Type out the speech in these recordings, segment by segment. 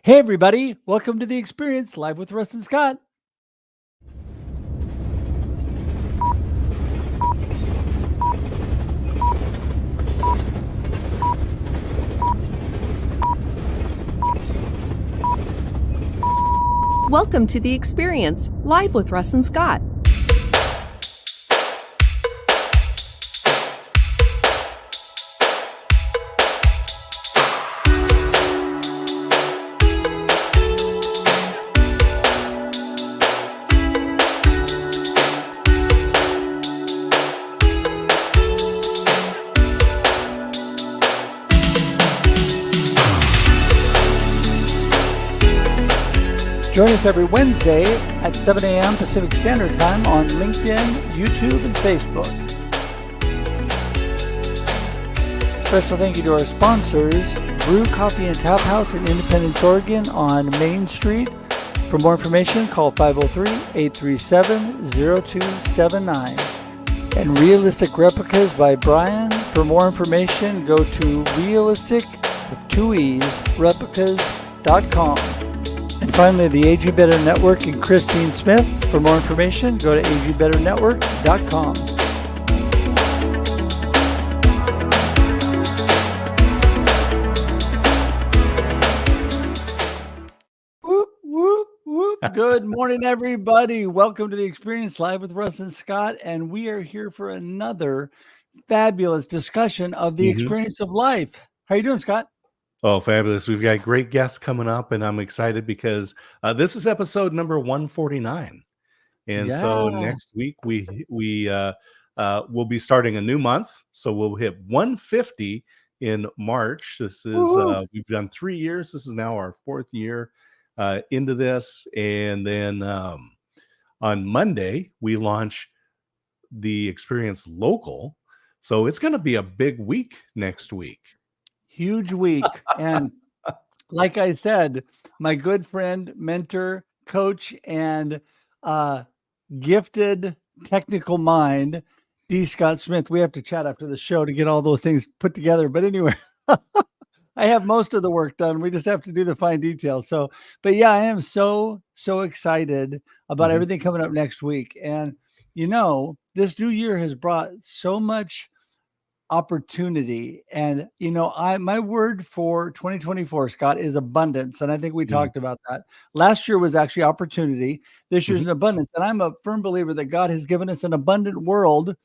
Hey, everybody. Welcome to The Experience, live with Russ and Scott. Welcome to The Experience, live with Russ and Scott. Join us every Wednesday at 7 a.m. Pacific Standard Time on LinkedIn, YouTube, and Facebook. Special thank you to our sponsors, Brew Coffee and Tap House in Independence, Oregon on Main Street. For more information, call 503-837-0279. And Realistic Replicas by Brian. For more information, go to replicas.com. And finally, the AG Better Network and Christine Smith. For more information, go to agbetternetwork.com. Whoop, whoop, whoop. Good morning, everybody. Welcome to The Experience Live with Russ and Scott. And we are here for another fabulous discussion of the experience of life. How you doing, Scott? Oh, fabulous. We've got great guests coming up, and I'm excited because this is episode number 149. And so next week, we'll be starting a new month. So we'll hit 150 in March. This is, we've done 3 years. This is now our fourth year into this. And then on Monday, we launch the Experience Local. So it's going to be a big week next week. Huge week. And like I said, my good friend, mentor, coach, and gifted technical mind, D. Scott Smith, we have to chat after the show to get all those things put together. But anyway, I have most of the work done. We just have to do the fine details. So, but yeah, I am so excited about everything coming up next week. And, you know, this new year has brought so much opportunity. And my word for 2024, Scott, is abundance. And I think we talked about that. Last year was actually opportunity. This year's an abundance. And I'm a firm believer that God has given us an abundant world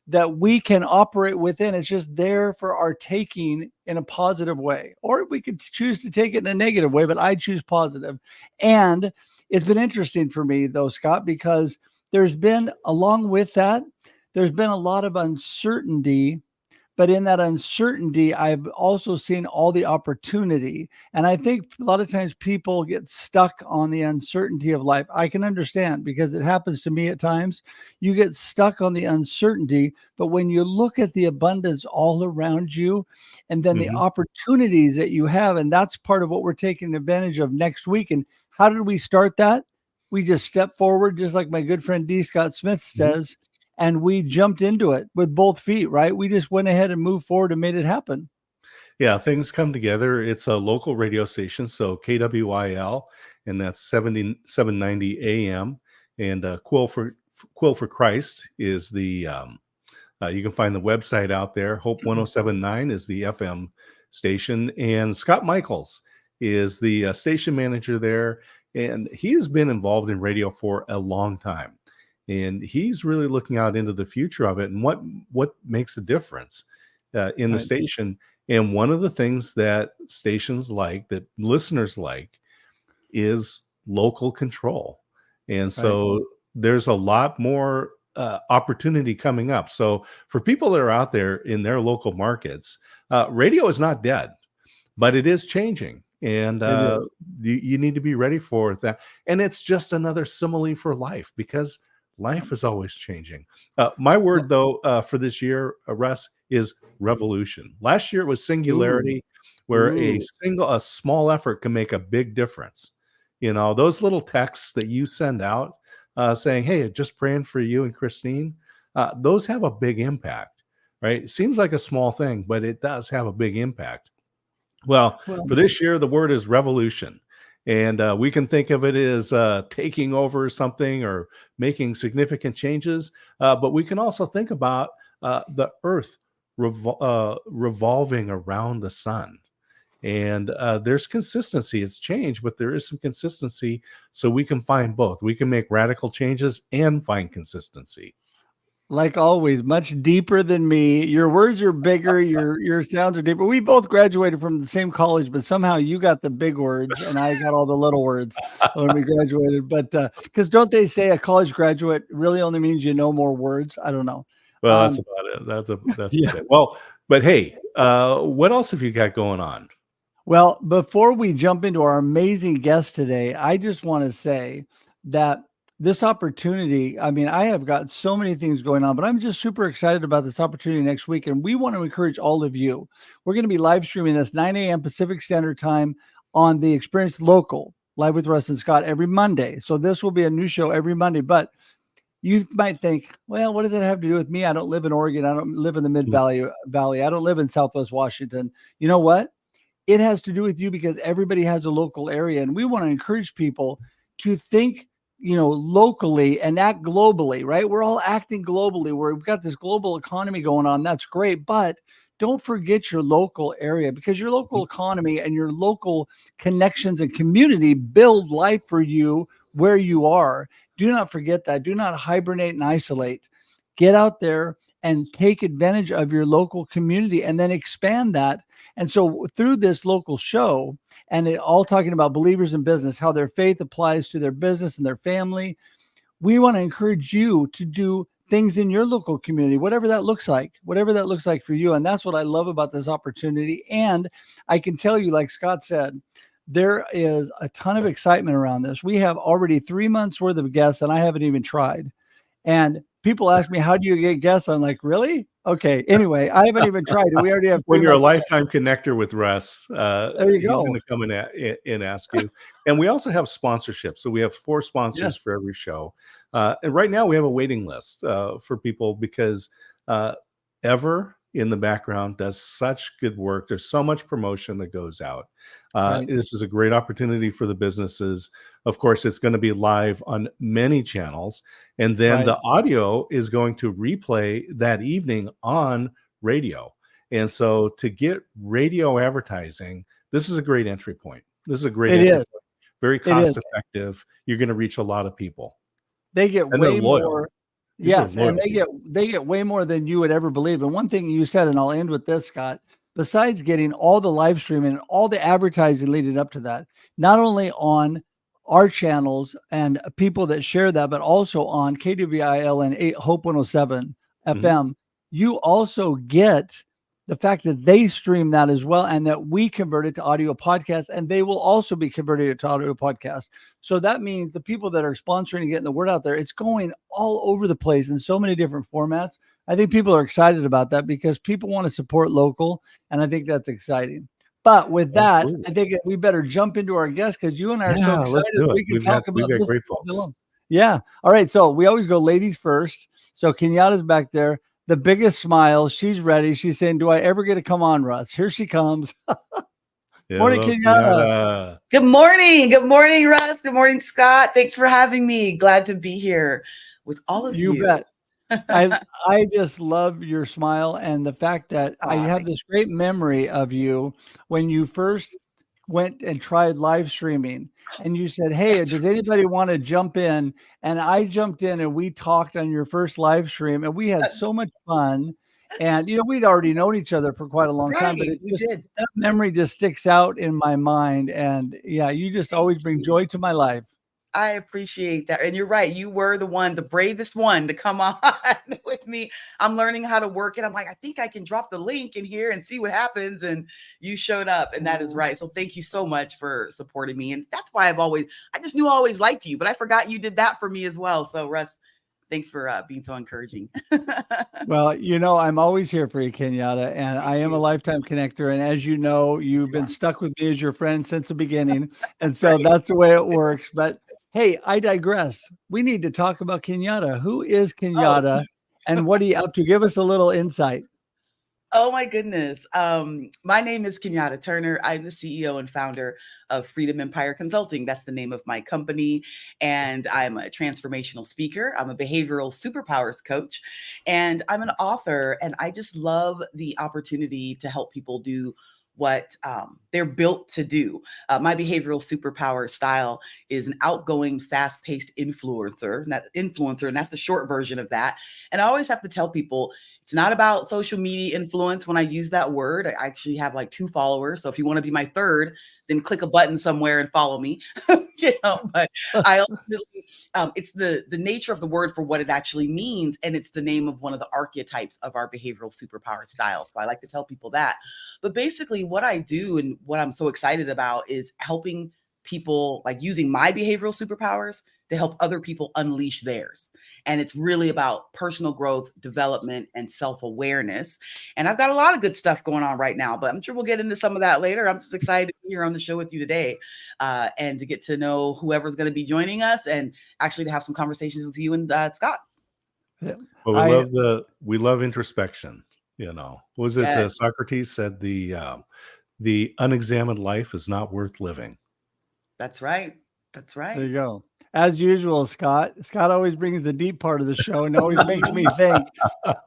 that we can operate within. It's just there for our taking in a positive way, or we could choose to take it in a negative way, but I choose positive. And it's been interesting for me though, Scott, because there's been, along with that, there's been a lot of uncertainty. But in that uncertainty, I've also seen all the opportunity. And I think a lot of times people get stuck on the uncertainty of life. I can understand because it happens to me at times. You get stuck on the uncertainty. But when you look at the abundance all around you and then the opportunities that you have, and that's part of what we're taking advantage of next week. And how did we start that? We just stepped forward, just like my good friend D. Scott Smith says. And we jumped into it with both feet, right? We just went ahead and moved forward and made it happen. Yeah, things come together. It's a local radio station, so KWYL, and that's 790 AM. And Quill for Christ is the, you can find the website out there. Hope 1079 is the FM station. And Scott Michaels is the station manager there. And he has been involved in radio for a long time. And he's really looking out into the future of it and what makes a difference in the station. And one of the things that stations like, that listeners like, is local control. And so there's a lot more opportunity coming up. So for people that are out there in their local markets, radio is not dead, but it is changing. And you need to be ready for that. And it's just another simile for life, because life is always changing. My word, though, for this year, Russ, is revolution. Last year it was singularity, where a small effort can make a big difference. You know, those little texts that you send out saying, hey, just praying for you and Christine, those have a big impact, right? It seems like a small thing, but it does have a big impact. Well, for this year, the word is revolution. And we can think of it as taking over something or making significant changes, but we can also think about the Earth revolving around the sun. And there's consistency. It's change, but there is some consistency. So we can find both. We can make radical changes and find consistency. Like always, much deeper than me. Your words are bigger. Your sounds are deeper. We both graduated from the same college, but somehow you got the big words and I got all the little words when we graduated. But because don't they say a college graduate really only means you know more words? I don't know. Well, that's about it. That's Yeah. it. Well, but hey, what else have you got going on? Well, before we jump into our amazing guest today, I just want to say that this opportunity, I mean, I have got so many things going on, but I'm just super excited about this opportunity next week. And we want to encourage all of you. We're going to be live streaming this 9 a.m. Pacific Standard Time on the Experience Local, Live with Russ and Scott, every Monday. So this will be a new show every Monday. But you might think, well, what does that have to do with me? I don't live in Oregon. I don't live in the Mid-Valley. I don't live in Southwest Washington. You know what? It has to do with you because everybody has a local area. And we want to encourage people to think, locally and act globally, right? We're all acting globally. We've got this global economy going on. That's great. But don't forget your local area, because your local economy and your local connections and community build life for you where you are. Do not forget that. Do not hibernate and isolate. Get out there and take advantage of your local community and then expand that. And so through this local show, and it all talking about believers in business, how their faith applies to their business and their family, we want to encourage you to do things in your local community, whatever that looks like for you. And that's what I love about this opportunity. And I can tell you, like Scott said, there is a ton of excitement around this. We have already 3 months worth of guests, and I haven't even tried. And people ask me, how do you get guests? I'm like, really? Okay. Anyway, I haven't even tried it. We already have. When you're a lifetime connector with Russ, there you he's go. going to come and ask you. And we also have sponsorships. So we have 4 sponsors for every show. And right now we have a waiting list for people because Ever in the background does such good work. There's so much promotion that goes out. Right. This is a great opportunity for the businesses. Of course, it's going to be live on many channels. And then the audio is going to replay that evening on radio. And so to get radio advertising, this is a great entry point. This is a great entry point. Very cost effective. You're going to reach a lot of people. They get way more. Yes, and they people. get way more than you would ever believe. And one thing you said, and I'll end with this, Scott, besides getting all the live streaming and all the advertising leading up to that, not only on our channels and people that share that, but also on KWIL and Hope 107 FM, you also get the fact that they stream that as well, and that we convert it to audio podcasts, and they will also be converting it to audio podcasts. So that means the people that are sponsoring and getting the word out there, it's going all over the place in so many different formats. I think people are excited about that because people want to support local, and I think that's exciting. But with that, I think we better jump into our guest because you and I are so excited. Let's do it. We can talk about this. Great folks. Yeah. All right. So we always go ladies first. So Kenyatta's back there. The biggest smile. She's ready. She's saying, do I ever get to come on, Russ? Here she comes. Morning, Kenyatta. Good morning. Good morning, Russ. Good morning, Scott. Thanks for having me. Glad to be here with all of you. You bet. I just love your smile and the fact that I have this great memory of you when you first went and tried live streaming. And you said, hey, does anybody want to jump in? And I jumped in and we talked on your first live stream and we had so much fun. And, we'd already known each other for quite a long time, but that memory just sticks out in my mind. And yeah, you just always bring joy to my life. I appreciate that. And you're right. You were the bravest one to come on with me. I'm learning how to work it. I'm like, I think I can drop the link in here and see what happens. And you showed up, and that is right. So thank you so much for supporting me. And that's why I just knew I always liked you, but I forgot you did that for me as well. So Russ, thanks for being so encouraging. Well, I'm always here for you, Kenyatta, and I am a lifetime connector. And as you know, you've been stuck with me as your friend since the beginning. And so that's the way it works. But hey, I digress. We need to talk about Kenyatta. Who is Kenyatta and what are you up to? Give us a little insight. Oh my goodness. My name is Kenyatta Turner. I'm the CEO and founder of Freedom Empire Consulting. That's the name of my company. And I'm a transformational speaker. I'm a behavioral superpowers coach. And I'm an author. And I just love the opportunity to help people do what they're built to do. My behavioral superpower style is an outgoing, fast-paced influencer, and that's the short version of that. And I always have to tell people, it's not about social media influence. When I use that word, I actually have like 2 followers. So if you want to be my third, then click a button somewhere and follow me. But I ultimately, it's the nature of the word for what it actually means, and it's the name of one of the archetypes of our behavioral superpower style. So I like to tell people that. But basically, what I do and what I'm so excited about is helping people, like using my behavioral superpowers to help other people unleash theirs. And it's really about personal growth, development, and self-awareness. And I've got a lot of good stuff going on right now, but I'm sure we'll get into some of that later. I'm just excited to be here on the show with you today, and to get to know whoever's going to be joining us, and actually to have some conversations with you and Scott. Yeah. Well, we love introspection. You know, was it Yes. Socrates said the unexamined life is not worth living. That's right. That's There right. you go. As usual, Scott. Scott always brings the deep part of the show and always makes me think.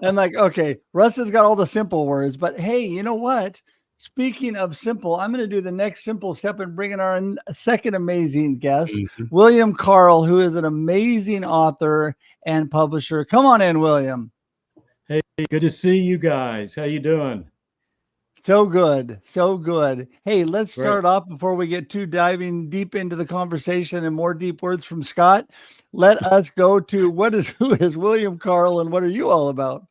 I'm like, okay, Russ has got all the simple words, but hey, you know what? Speaking of simple, I'm going to do the next simple step and bring in our second amazing guest, Mhm. William Carl, who is an amazing author and publisher. Come on in, William. Hey, good to see you guys. How you doing? So good. So good. Hey, let's Great. start off before we get too diving deep into the conversation and more deep words from Scott. Let us go to who is William Carl and what are you all about?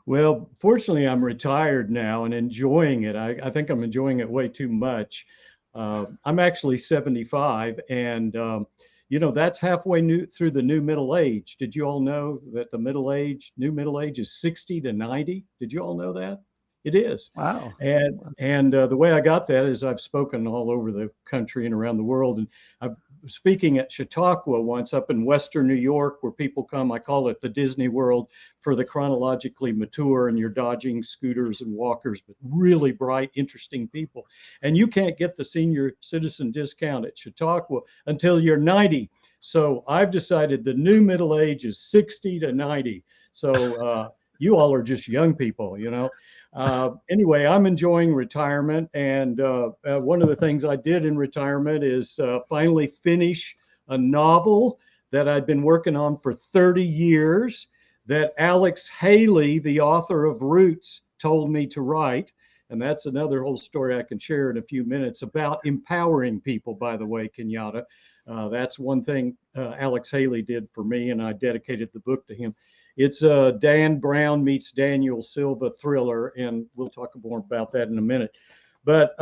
Well, fortunately, I'm retired now and enjoying it. I think I'm enjoying it way too much. I'm actually 75, and that's halfway through the new middle age. Did you all know that the new middle age is 60 to 90? Did you all know that? It is. Wow. And the way I got that is I've spoken all over the country and around the world. And I'm speaking at Chautauqua once up in Western New York, where people come. I call it the Disney World for the chronologically mature, and you're dodging scooters and walkers, but really bright, interesting people. And you can't get the senior citizen discount at Chautauqua until you're 90. So I've decided the new middle age is 60 to 90. So you all are just young people, you know. Anyway, I'm enjoying retirement, and one of the things I did in retirement is finally finish a novel that I'd been working on for 30 years that Alex Haley, the author of Roots, told me to write. And that's another whole story I can share in a few minutes about empowering people, by the way, Kenyatta. That's one thing Alex Haley did for me, and I dedicated the book to him. It's a Dan Brown meets Daniel Silva thriller, and we'll talk more about that in a minute. But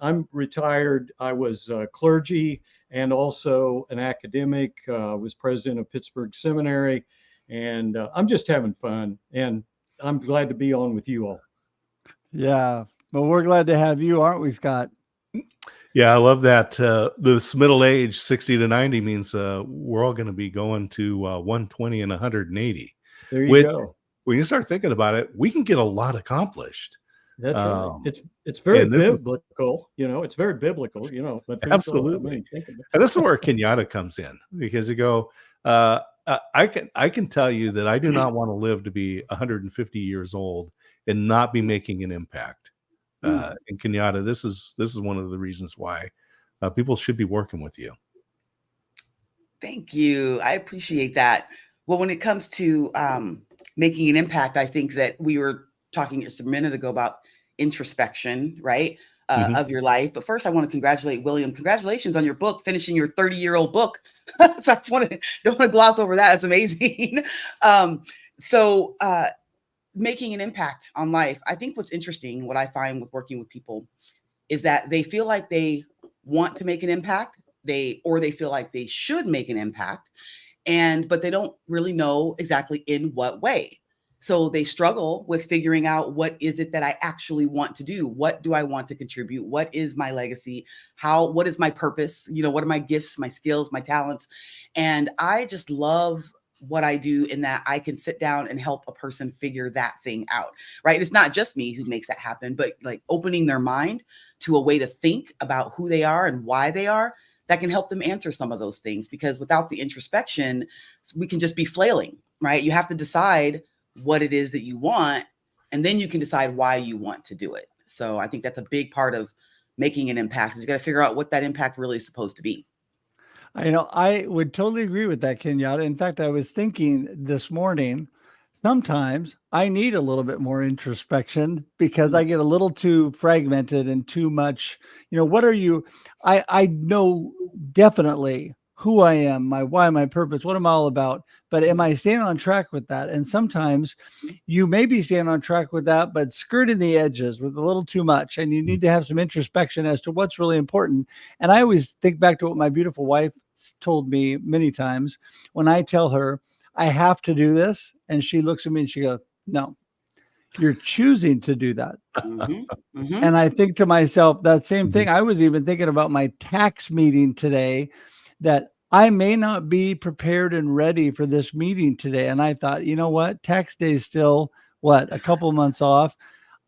I'm retired. I was clergy and also an academic. Was president of Pittsburgh Seminary, and I'm just having fun. And I'm glad to be on with you all. Yeah. But we're glad to have you, aren't we, Scott? Yeah, I love that. This middle age, 60 to 90, means we're all going to be going to 120 and 180. There you go. When you start thinking about it, we can get a lot accomplished. That's right. It's very biblical, it's very biblical, but absolutely. And this is where Kenyatta comes in, because you go, I can tell you that I do not want to live to be 150 years old and not be making an impact. And Kenyatta, this is one of the reasons why people should be working with you. Thank you. I appreciate that. Well, when it comes to making an impact, I think that we were talking just a minute ago about introspection, right, of your life. But first, I want to congratulate William. Congratulations on your book, finishing your 30-year-old book. So I just don't want to gloss over that. That's amazing. So making an impact on life. I think what's interesting, what I find with working with people, is that they feel like they want to make an impact, or they feel like they should make an impact, but they don't really know exactly in what way. So they struggle with figuring out, what is it that I actually want to do? What do I want to contribute? What is my legacy? What is my purpose? What are my gifts, my skills, my talents? And I just love what I do in that I can sit down and help a person figure that thing out, right? It's not just me who makes that happen, but like opening their mind to a way to think about who they are and why they are, that can help them answer some of those things. Because without the introspection, we can just be flailing, right? You have to decide what it is that you want, and then you can decide why you want to do it. So I think that's a big part of making an impact, is you got to figure out what that impact really is supposed to be. I would totally agree with that, Kenyatta. In fact, I was thinking this morning, sometimes I need a little bit more introspection because I get a little too fragmented and too much, what are you, I know definitely who I am, my why, my purpose, what am I all about, but am I staying on track with that? And sometimes you may be staying on track with that, but skirting the edges with a little too much. And you need to have some introspection as to what's really important. And I always think back to what my beautiful wife told me many times when I tell her I have to do this. And she looks at me and she goes, no, you're choosing to do that. And I think to myself, that same thing. I was even thinking about my tax meeting today, that I may not be prepared and ready for this meeting today. And I thought, you know what? Tax day is still a couple months off.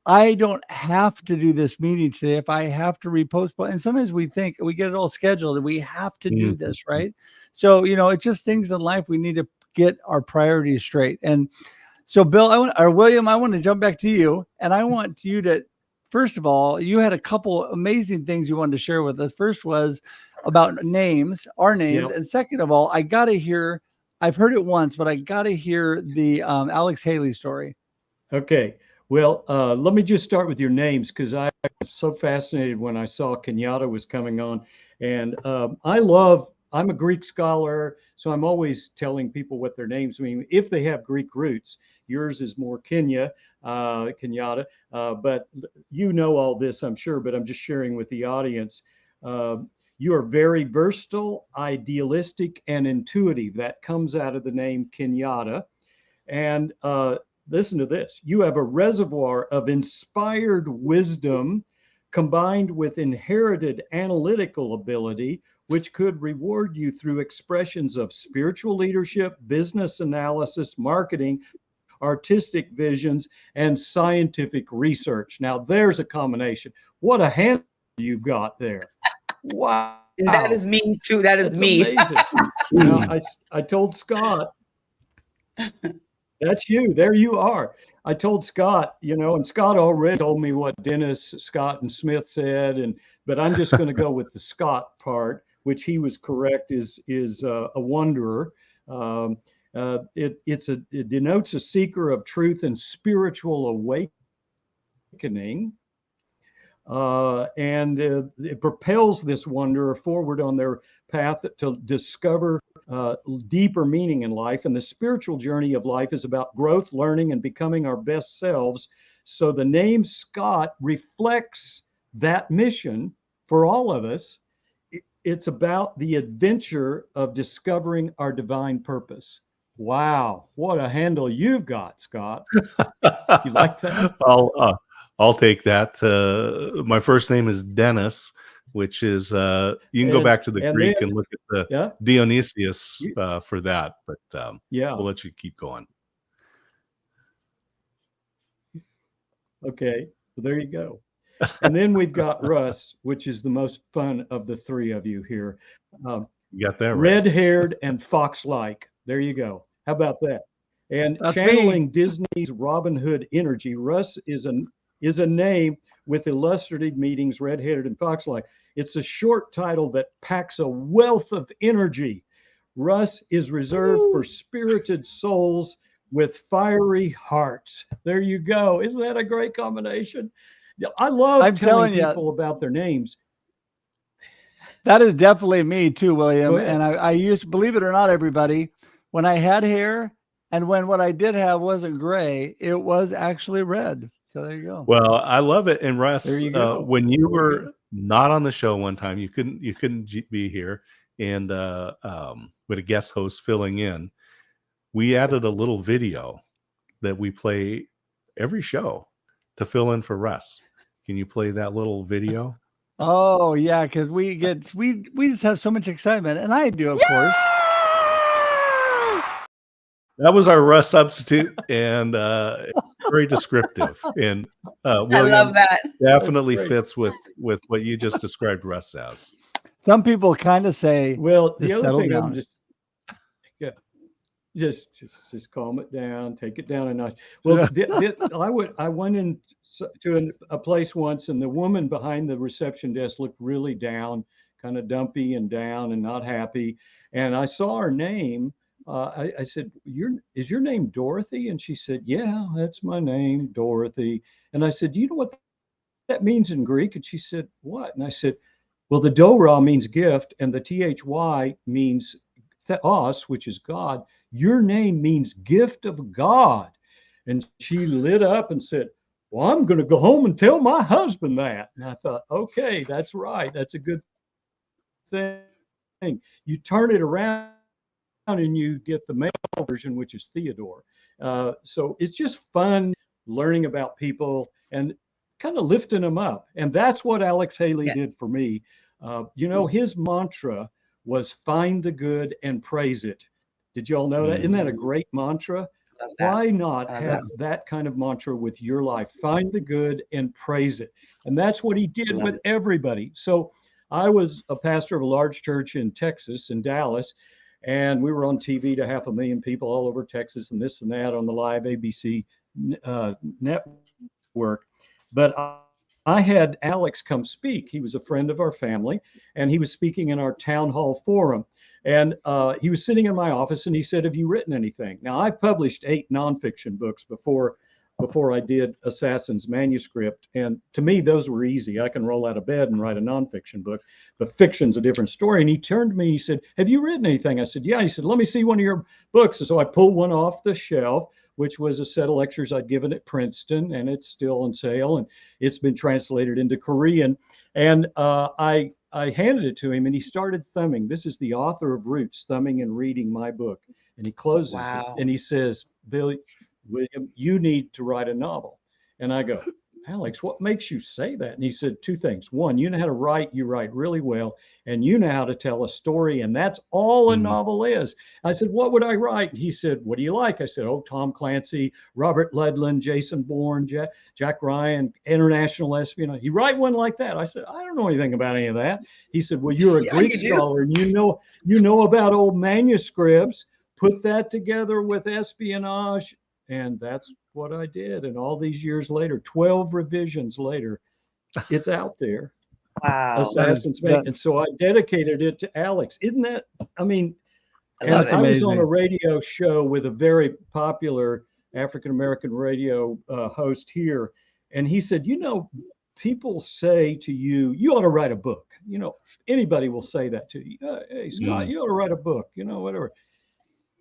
I don't have to do this meeting today if I have to repostpone. And sometimes we think we get it all scheduled and we have to do this, right? So, it's just things in life we need to get our priorities straight. And so, Bill, William, I want to jump back to you, and I want you to, first of all, you had a couple amazing things you wanted to share with us. First was about names, our names. Yep. And second of all, I got to hear, I've heard it once, but I got to hear the Alex Haley story. Okay. Well, let me just start with your names, because I was so fascinated when I saw Kenyatta was coming on. And I'm a Greek scholar, so I'm always telling people what their names mean if they have Greek roots. Yours is more Kenyatta, but all this, I'm sure, but I'm just sharing with the audience. You are very versatile, idealistic, and intuitive. That comes out of the name Kenyatta. And listen to this. You have a reservoir of inspired wisdom combined with inherited analytical ability, which could reward you through expressions of spiritual leadership, business analysis, marketing, artistic visions, and scientific research. Now, there's a combination. What a hand you've got there. Wow. That is me too. That is me. Amazing. Now, I told Scott, that's you. There you are. I told Scott, and Scott already told me what Dennis, Scott, and Smith said, but I'm just going to go with the Scott part, which he was correct, is a wanderer. It denotes a seeker of truth and spiritual awakening. And it propels this wanderer forward on their path to discover deeper meaning in life. And the spiritual journey of life is about growth, learning, and becoming our best selves. So the name Scott reflects that mission for all of us. It's about the adventure of discovering our divine purpose. Wow, what a handle you've got, Scott. You like that? I'll take that. My first name is Dennis, which is you can go back to the Greek and look at the Dionysius for that, but we'll let you keep going. Okay, well, there you go. And then we've got Russ, which is the most fun of the three of you here. You got that right. Red-haired and fox-like. There you go. How about that? And that's channeling Disney's Robin Hood energy, Russ is a name with illustrative meanings, red-haired and fox-like. It's a short title that packs a wealth of energy. Russ is reserved for spirited souls with fiery hearts. There you go. Isn't that a great combination? I love telling people about their names. That is definitely me too, William. And I used, believe it or not, everybody, when I had hair and when what I did have wasn't gray, it was actually red. So there you go. Well, I love it. And Russ, when you were not on the show one time, you couldn't be here, and with a guest host filling in, we added a little video that we play every show to fill in for Russ. Can you play that little video? Oh yeah, because we just have so much excitement, and I do, of course. That was our Russ substitute, and very descriptive. And I William love that. definitely great. fits with what you just described Russ as. Some people kind of say, Well, the just other settle thing, I'm down. just calm it down, take it down a notch. Well, I went in to a place once, and the woman behind the reception desk looked really down, kind of dumpy and down and not happy. And I saw her name. I said, "Is your name Dorothy?" And she said, "Yeah, that's my name, Dorothy." And I said, "Do you know what that means in Greek?" And she said, "What?" And I said, "Well, the Dora means gift, and the THY means theos, which is God. Your name means gift of God." And she lit up and said, "Well, I'm going to go home and tell my husband that." And I thought, okay, that's right. That's a good thing. You turn it around and you get the male version, which is Theodore. So it's just fun learning about people and kind of lifting them up. And that's what Alex Haley did for me. His mantra was find the good and praise it. Did you all know that? Isn't that a great mantra? Why not have that kind of mantra with your life? Find the good and praise it. And that's what he did with everybody. So I was a pastor of a large church in Texas, in Dallas, and we were on TV to 500,000 people all over Texas and this and that on the live ABC network. But I had Alex come speak. He was a friend of our family, and he was speaking in our town hall forum. And he was sitting in my office, and he said, "Have you written anything?" Now, I've published 8 nonfiction books before I did Assassin's Manuscript. And to me, those were easy. I can roll out of bed and write a nonfiction book, but fiction's a different story. And he turned to me, he said, "Have you written anything?" I said, "Yeah." He said, "Let me see one of your books." And so I pulled one off the shelf, which was a set of lectures I'd given at Princeton, and it's still on sale, and it's been translated into Korean. And I handed it to him, and he started thumbing. This is the author of Roots, thumbing and reading my book. And he closes it, and he says, "William, you need to write a novel." And I go, "Alex, what makes you say that?" And he said 2 things. One, you know how to write, you write really well, and you know how to tell a story, and that's all a novel is. I said, "What would I write?" He said, "What do you like?" I said, "Oh, Tom Clancy, Robert Ludlum, Jason Bourne, Jack Ryan, international espionage." "You write one like that?" I said, "I don't know anything about any of that." He said, "Well, you're a Greek scholar, and you know about old manuscripts. Put that together with espionage." And that's what I did. And all these years later, 12 revisions later, it's out there. Wow. Assassin's Mate. And so I dedicated it to Alex. Isn't that, I mean, That's I was on amazing. a radio show with a very popular African-American radio host here. And he said, people say to you, "You ought to write a book." Anybody will say that to you. "Hey, Scott, you ought to write a book," whatever.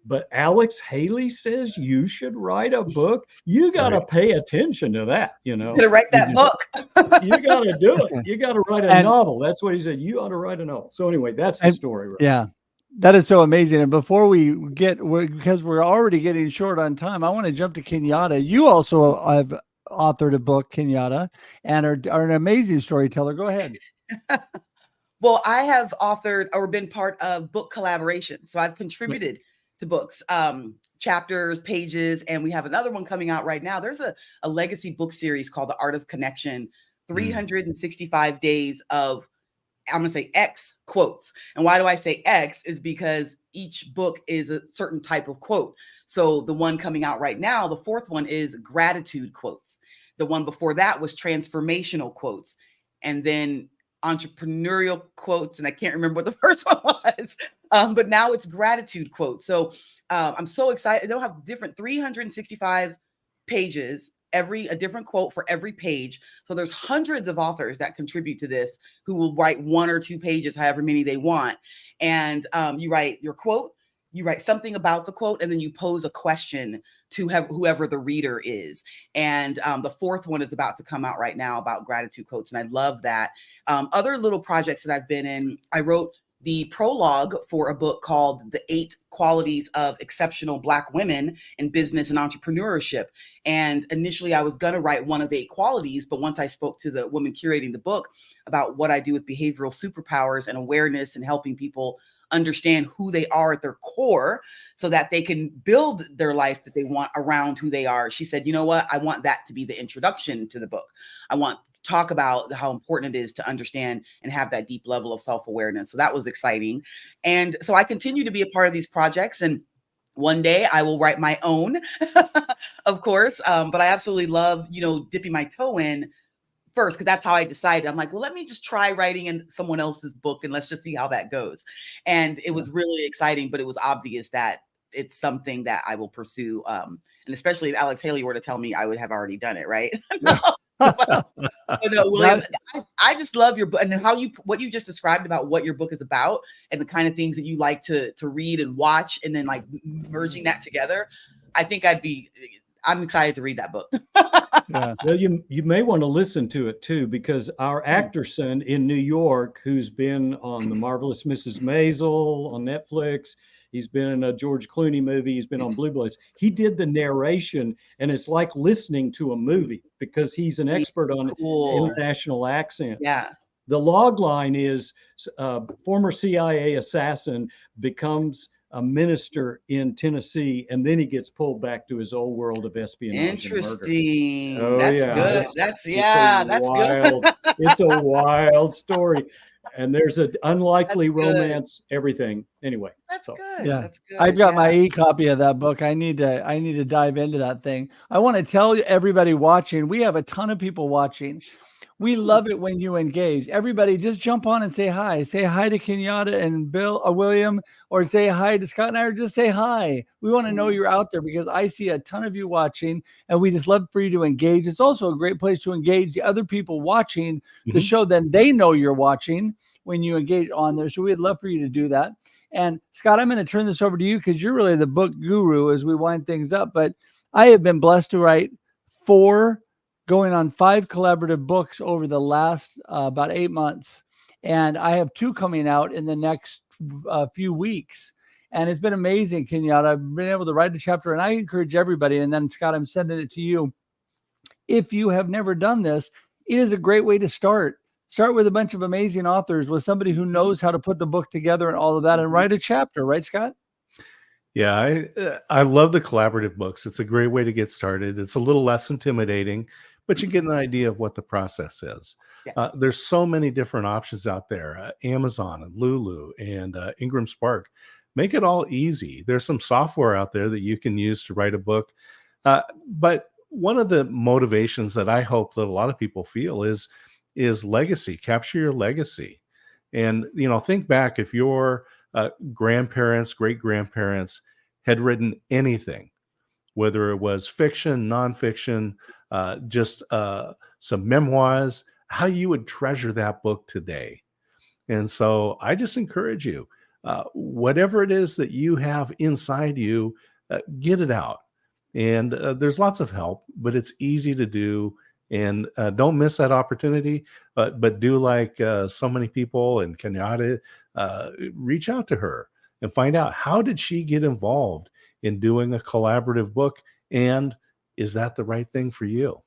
But Alex Haley says you should write a book. You got to pay attention to that. To write that book. You got to do it. You got to write a novel. That's what he said. You ought to write a novel. So anyway, that's the story. Right? Yeah, that is so amazing. And before because we're already getting short on time, I want to jump to Kenyatta. You also have authored a book, Kenyatta, and are an amazing storyteller. Go ahead. Well, I have authored or been part of book collaboration. So I've contributed to books, chapters, pages, and we have another one coming out right now. There's a legacy book series called The Art of Connection, 365 days of, I'm going to say X quotes. And why do I say X is because each book is a certain type of quote. So the one coming out right now, the 4th one is gratitude quotes. The one before that was transformational quotes. And then entrepreneurial quotes, and I can't remember what the first one was, but now it's gratitude quotes. So I'm so excited. They'll have different 365 pages, a different quote for every page. So there's hundreds of authors that contribute to this who will write 1 or 2 pages, however many they want. And you write your quote, you write something about the quote, and then you pose a question to whoever the reader is. And the 4th one is about to come out right now about gratitude quotes. And I love that. Other little projects that I've been in, I wrote the prologue for a book called The 8 Qualities of Exceptional Black Women in Business and Entrepreneurship. And initially I was going to write one of the 8 qualities, but once I spoke to the woman curating the book about what I do with behavioral superpowers and awareness and helping people understand who they are at their core so that they can build their life that they want around who they are. She said, you know what? I want that to be the introduction to the book. I want to talk about how important it is to understand and have that deep level of self-awareness. So that was exciting. And so I continue to be a part of these projects, and one day I will write my own, of course. But I absolutely love, dipping my toe in first, because that's how I decided. I'm like, well, let me just try writing in someone else's book and let's just see how that goes. And it was really exciting, but it was obvious that it's something that I will pursue. And especially if Alex Haley were to tell me, I would have already done it, right? But no, William, I just love your book and what you just described about what your book is about and the kind of things that you like to read and watch, and then like merging that together. I think I'm excited to read that book. Yeah. Well, you may want to listen to it too, because our actor son in New York, who's been on The Marvelous Mrs. Maisel on Netflix, he's been in a George Clooney movie, he's been on Blue Bloods. He did the narration, and it's like listening to a movie because he's an expert on international accents. Yeah. The log line is former CIA assassin becomes a minister in Tennessee, and then he gets pulled back to his old world of espionage. Interesting. And murder. That's good. That's good. It's a wild story. And there's an unlikely romance, everything. Anyway. That's good. Yeah. That's good. I've got my e-copy of that book. I need to dive into that thing. I want to tell everybody watching, we have a ton of people watching. We love it when you engage. Everybody just jump on and say hi. Say hi to Kenyatta and William, or say hi to Scott and I, or just say hi. We want to know you're out there because I see a ton of you watching, and we just love for you to engage. It's also a great place to engage the other people watching the show. Then they know you're watching when you engage on there. So we'd love for you to do that. And Scott, I'm going to turn this over to you because you're really the book guru as we wind things up. But I have been blessed to write going on 5 collaborative books over the last about 8 months. And I have 2 coming out in the next few weeks. And it's been amazing, Kenyatta. I've been able to write a chapter, and I encourage everybody. And then, Scott, I'm sending it to you. If you have never done this, it is a great way to start. Start with a bunch of amazing authors, with somebody who knows how to put the book together and all of that, and write a chapter. Right, Scott? Yeah, I love the collaborative books. It's a great way to get started. It's a little less intimidating, but you get an idea of what the process is. Yes. There's so many different options out there. Amazon and Lulu and Ingram Spark make it all easy. There's some software out there that you can use to write a book. But one of the motivations that I hope that a lot of people feel is legacy. Capture your legacy. And, think back if your grandparents, great-grandparents had written anything, whether it was fiction, nonfiction, just some memoirs, how you would treasure that book today. And so I just encourage you, whatever it is that you have inside you, get it out. And there's lots of help, but it's easy to do. And don't miss that opportunity, but do like so many people and Kenyatta, reach out to her and find out, how did she get involved in doing a collaborative book, and is that the right thing for you?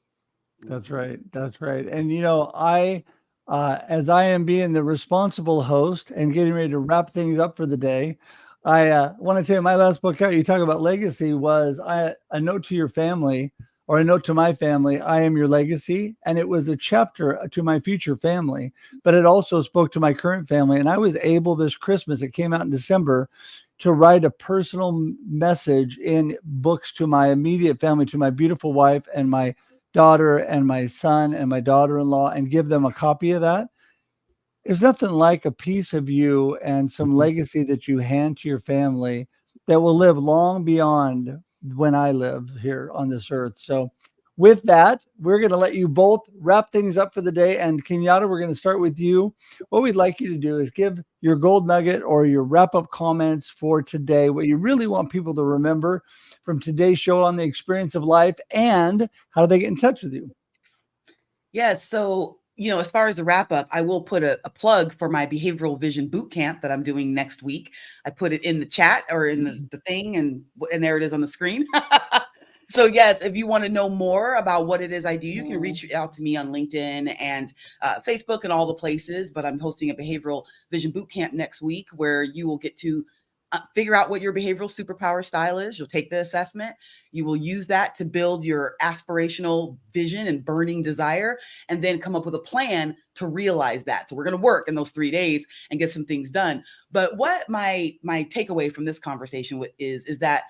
That's right. That's right. And, I, as I am being the responsible host and getting ready to wrap things up for the day, I want to tell you, my last book out, you talk about legacy, was a note to your family, or a note to my family, I am your legacy. And it was a chapter to my future family, but it also spoke to my current family. And I was able this Christmas, it came out in December, to write a personal message in books to my immediate family, to my beautiful wife and my daughter and my son and my daughter-in-law, and give them a copy of that. There's nothing like a piece of you and some legacy that you hand to your family that will live long beyond when I live here on this earth. So with that, we're going to let you both wrap things up for the day. And Kenyatta, we're going to start with you. What we'd like you to do is give your gold nugget or your wrap-up comments for today, what you really want people to remember from today's show on the experience of life, and how do they get in touch with you? Yeah, so as far as a wrap up, I will put a plug for my behavioral vision boot camp that I'm doing next week. I put it in the chat or in the thing, and there it is on the screen. So yes, if you want to know more about what it is I do, you can reach out to me on LinkedIn and Facebook and all the places. But I'm hosting a behavioral vision boot camp next week where you will get to figure out what your behavioral superpower style is. You'll take the assessment. You will use that to build your aspirational vision and burning desire, and then come up with a plan to realize that. So we're going to work in those 3 days and get some things done. But what my takeaway from this conversation is that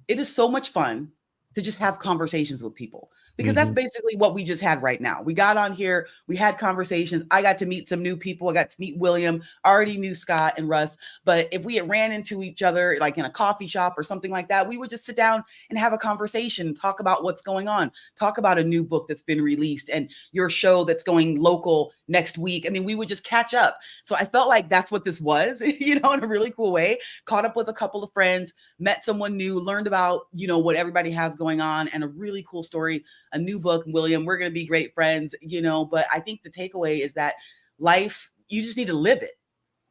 it is so much fun to just have conversations with people, because that's basically what we just had right now. We got on here, we had conversations. I got to meet some new people. I got to meet William, already knew Scott and Russ. But if we had ran into each other, like in a coffee shop or something like that, we would just sit down and have a conversation, talk about what's going on, talk about a new book that's been released and your show that's going local next week. I mean, we would just catch up. So I felt like that's what this was, in a really cool way. Caught up with a couple of friends, met someone new, learned about, what everybody has going on, and a really cool story, a new book. William, we're going to be great friends, but I think the takeaway is that life, you just need to live it.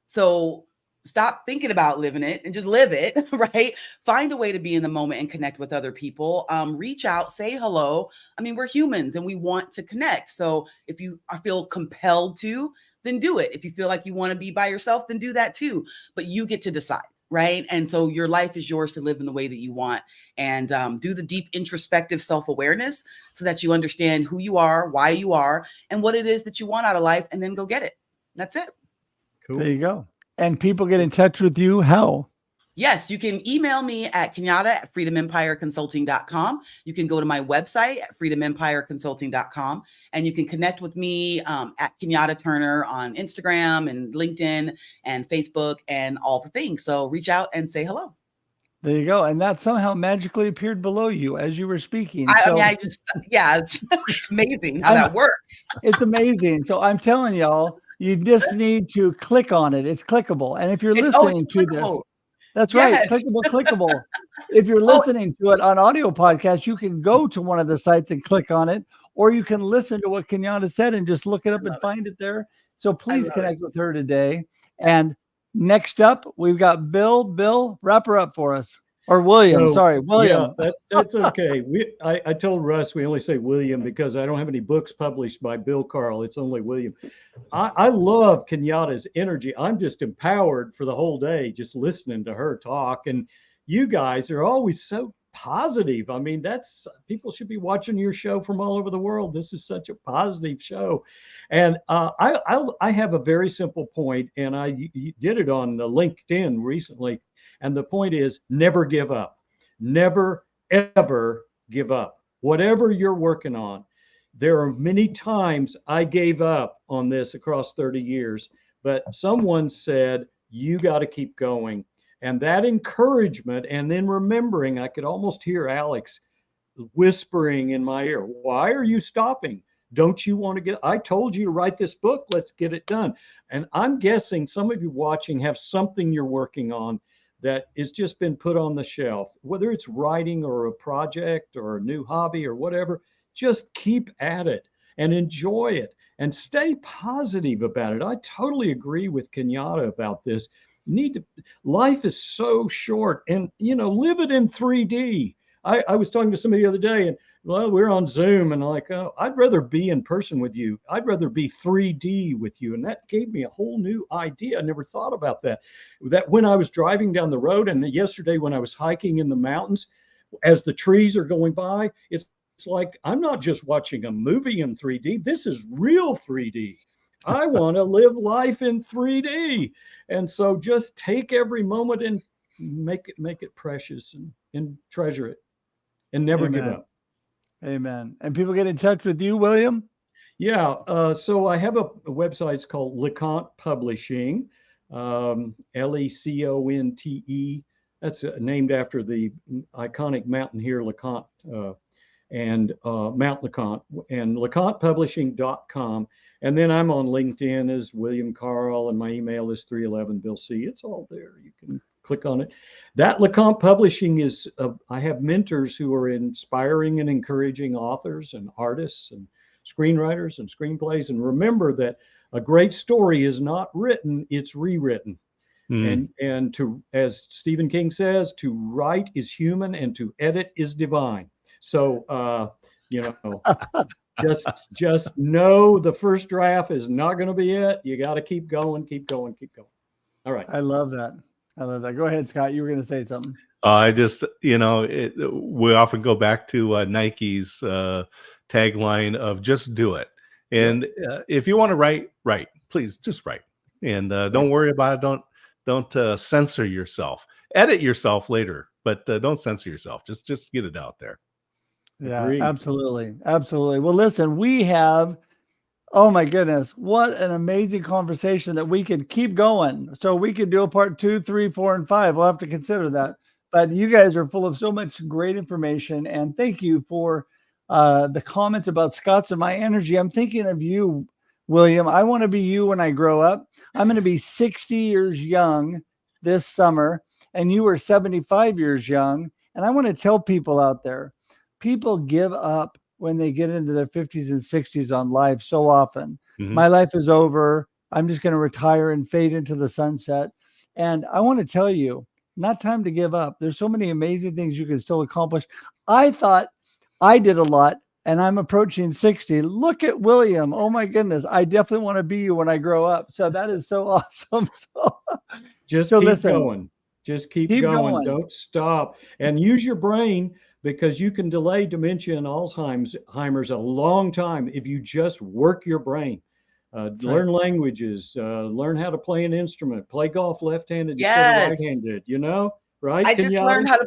So stop thinking about living it and just live it, right? Find a way to be in the moment and connect with other people. Reach out, say hello. I mean, we're humans and we want to connect. So if you feel compelled to, then do it. If you feel like you want to be by yourself, then do that too. But you get to decide, right? And so your life is yours to live in the way that you want, and do the deep introspective self-awareness so that you understand who you are, why you are, and what it is that you want out of life, and then go get it. That's it. Cool. There you go. And people get in touch with you how? Yes, you can email me at kenyatta@freedomempireconsulting.com. You can go to my website at freedomempireconsulting.com, and you can connect with me at Kenyatta Turner on Instagram and LinkedIn and Facebook and all the things. So reach out and say hello. There you go. And that somehow magically appeared below you as you were speaking. It's amazing how that works. It's amazing. So I'm telling y'all, you just need to click on it. It's clickable. And if you're listening to this, that's right. Clickable. If you're listening to it on audio podcast, you can go to one of the sites and click on it, or you can listen to what Kenyatta said and just look it up and find it there. So please connect with her today. And next up, we've got Bill. Bill, wrap her up for us. Or William, William. Yeah, that's okay. I told Russ we only say William because I don't have any books published by Bill Carl. It's only William. I love Kenyatta's energy. I'm just empowered for the whole day just listening to her talk. And you guys are always so positive. I mean, people should be watching your show from all over the world. This is such a positive show. And I have a very simple point, and I did it on LinkedIn recently. And the point is, never give up. Never, ever give up. Whatever you're working on. There are many times I gave up on this across 30 years, but someone said, you got to keep going. And that encouragement, and then remembering, I could almost hear Alex whispering in my ear, why are you stopping? Don't you want to I told you to write this book. Let's get it done. And I'm guessing some of you watching have something you're working on that has just been put on the shelf, whether it's writing or a project or a new hobby or whatever. Just keep at it and enjoy it and stay positive about it. I totally agree with Kenyatta about this. Life is so short, and live it in 3D. I was talking to somebody the other day, and we're on Zoom, and I'd rather be in person with you. I'd rather be 3D with you. And that gave me a whole new idea. I never thought about that. That when I was driving down the road, and yesterday when I was hiking in the mountains, as the trees are going by, it's like I'm not just watching a movie in 3D. This is real 3D. I want to live life in 3D. And so just take every moment and make it precious and treasure it and never give up. Amen. And people get in touch with you, William? Yeah. So I have a website. It's called LeConte Publishing, Leconte. That's named after the iconic mountain here, LeConte, and Mount LeConte, and LeContePublishing.com. And then I'm on LinkedIn as William Carl, and my email is 311 Bill C. It's all there. You can click on it. That LeConte Publishing is, I have mentors who are inspiring and encouraging authors and artists and screenwriters and screenplays. And remember that a great story is not written, it's rewritten. And to, as Stephen King says, to write is human and to edit is divine. So you know, just know the first draft is not going to be it. You got to keep going, keep going, keep going. All right. I love that. I love that. Go ahead, Scott. You were going to say something. I just, we often go back to Nike's tagline of just do it. And if you want to write, please just write. And don't worry about it. Don't censor yourself. Edit yourself later, but don't censor yourself. Just get it out there. Yeah, Agreed. absolutely. Absolutely. Well, listen, we have, oh my goodness, what an amazing conversation that we could keep going. So we could do a part 2, 3, 4, and 5. We'll have to consider that. But you guys are full of so much great information. And thank you for the comments about Scott's and my energy. I'm thinking of you, William. I want to be you when I grow up. I'm going to be 60 years young this summer, and you were 75 years young. And I want to tell people out there, people give up when they get into their 50s and 60s on life so often. My life is over. I'm just going to retire and fade into the sunset. And I want to tell you, not time to give up. There's so many amazing things you can still accomplish. I thought I did a lot, and I'm approaching 60. Look at William. Oh my goodness. I definitely want to be you when I grow up. So that is so awesome. Just so keep listen, going. Just keep going. Don't stop. And use your brain, because you can delay dementia and Alzheimer's a long time if you just work your brain. Learn languages, learn how to play an instrument, play golf left-handed instead of right-handed, right? I just learned how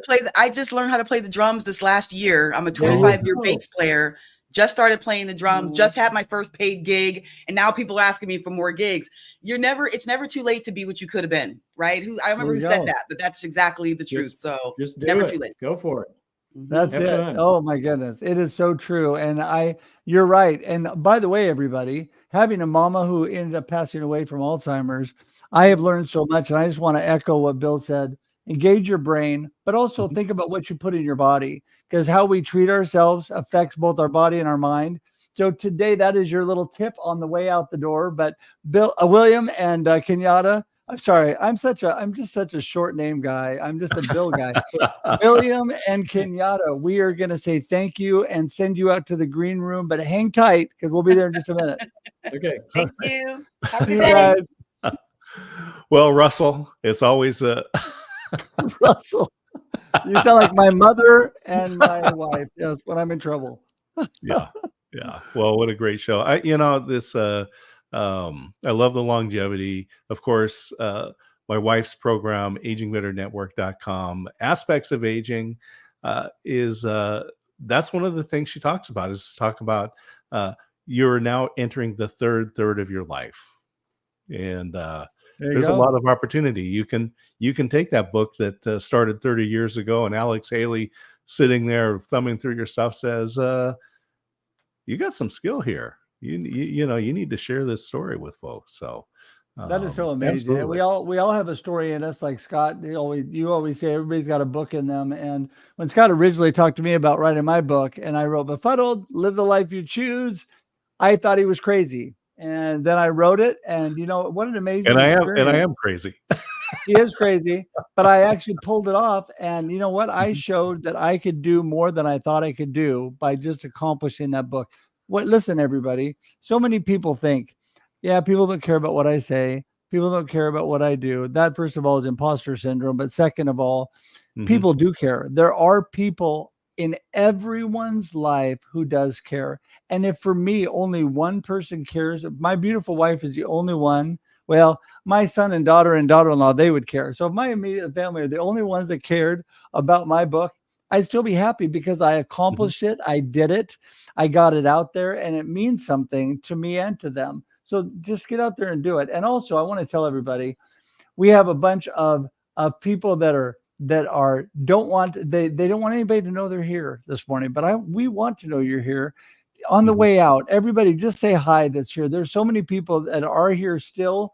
to play the drums this last year. I'm a 25-year bass player. Just started playing the drums, just had my first paid gig, and now people are asking me for more gigs. It's never too late to be what you could have been, right? I remember who said that, but that's exactly the truth. So just never too late. Go for it. That's it. Oh my goodness. It is so true. And you're right. And by the way, everybody, having a mama who ended up passing away from Alzheimer's, I have learned so much. And I just want to echo what Bill said. Engage your brain, but also think about what you put in your body, because how we treat ourselves affects both our body and our mind. So today, that is your little tip on the way out the door. But William and Kenyatta, I'm sorry, I'm just such a short name guy. I'm just a Bill guy. William and Kenyatta, we are going to say thank you and send you out to the green room, but hang tight because we'll be there in just a minute. Okay. Thank you. Have a See good you day. guys. Well, Russell, it's always Russell, you sound like my mother and my wife. Yes, when I'm in trouble. Yeah. Well, what a great show. I love the longevity. Of course, my wife's program, agingbeternetwork.com, aspects of aging, that's one of the things she talks about, is talk about you're now entering the third of your life. And there's a lot of opportunity. You can take that book that started 30 years ago, and Alex Haley sitting there thumbing through your stuff says, you got some skill here. You need to share this story with folks. So that is so amazing. And we all have a story in us, like Scott. You always say everybody's got a book in them. And when Scott originally talked to me about writing my book, and I wrote Befuddled, Live the Life You Choose, I thought he was crazy. And then I wrote it, and what an amazing experience. I am crazy. He is crazy, but I actually pulled it off. And you know what? I showed that I could do more than I thought I could do by just accomplishing that book. Listen, everybody, so many people think, yeah, people don't care about what I say. People don't care about what I do. That, first of all, is imposter syndrome. But second of all, people do care. There are people in everyone's life who does care. And if for me, only one person cares, my beautiful wife is the only one. Well, my son and daughter-in-law, they would care. So if my immediate family are the only ones that cared about my book, I'd still be happy because I accomplished it. I did it. I got it out there, and it means something to me and to them. So just get out there and do it. And also, I want to tell everybody, we have a bunch of people that don't want anybody to know they're here this morning, but we want to know you're here. On the way out, everybody just say hi that's here. There's so many people that are here still.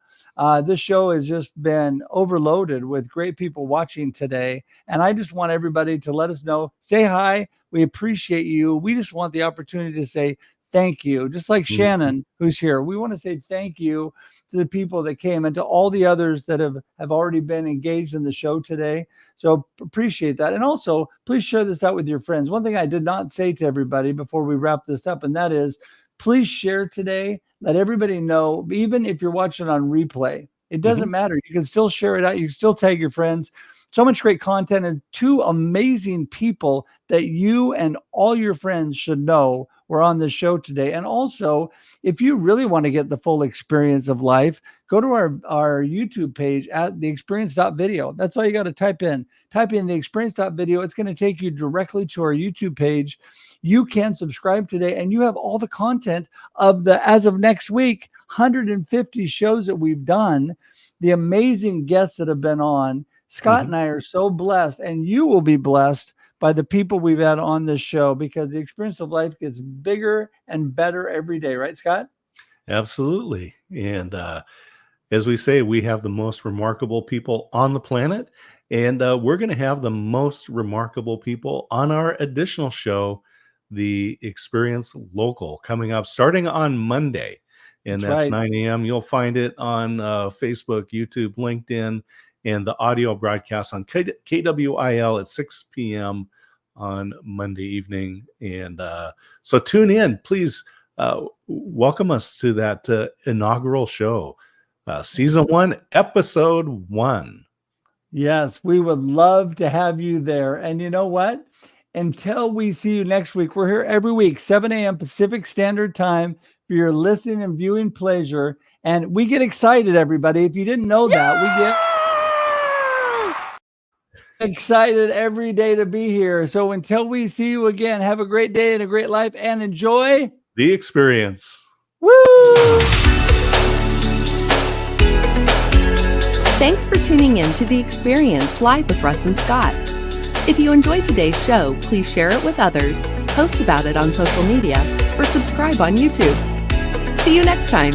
This show has just been overloaded with great people watching today. And I just want everybody to let us know, say hi. We appreciate you. We just want the opportunity to say thank you. Just like Shannon, who's here, we want to say thank you to the people that came and to all the others that have already been engaged in the show today. So appreciate that. And also, please share this out with your friends. One thing I did not say to everybody before we wrap this up, and that is, please share today. Let everybody know, even if you're watching on replay, it doesn't matter. You can still share it out. You can still tag your friends. So much great content and two amazing people that you and all your friends should know were on the show today. And also, if you really want to get the full experience of life, go to our YouTube page at theexperience.video. That's all you got to type in. Type in theexperience.video. It's going to take you directly to our YouTube page. You can subscribe today, and you have all the content of as of next week, 150 shows that we've done, the amazing guests that have been on. Scott and I are so blessed, and you will be blessed by the people we've had on this show, because the experience of life gets bigger and better every day. Right, Scott? Absolutely. And as we say, we have the most remarkable people on the planet, and we're going to have the most remarkable people on our additional show, The Experience Local, coming up starting on Monday. And that's right. 9 a.m. You'll find it on Facebook, YouTube, LinkedIn, and the audio broadcast on KWIL at 6 p.m. on Monday evening. And so tune in. Please welcome us to that inaugural show, Season 1, Episode 1. Yes, we would love to have you there. And you know what? Until we see you next week, we're here every week, 7 a.m. Pacific Standard Time for your listening and viewing pleasure. And we get excited, everybody. If you didn't know that, we get excited every day to be here. So until we see you again, have a great day and a great life, and enjoy the experience. Woo! Thanks for tuning in to The Experience live with Russ and Scott. If you enjoyed today's show, please share it with others, post about it on social media, or subscribe on YouTube. See you next time.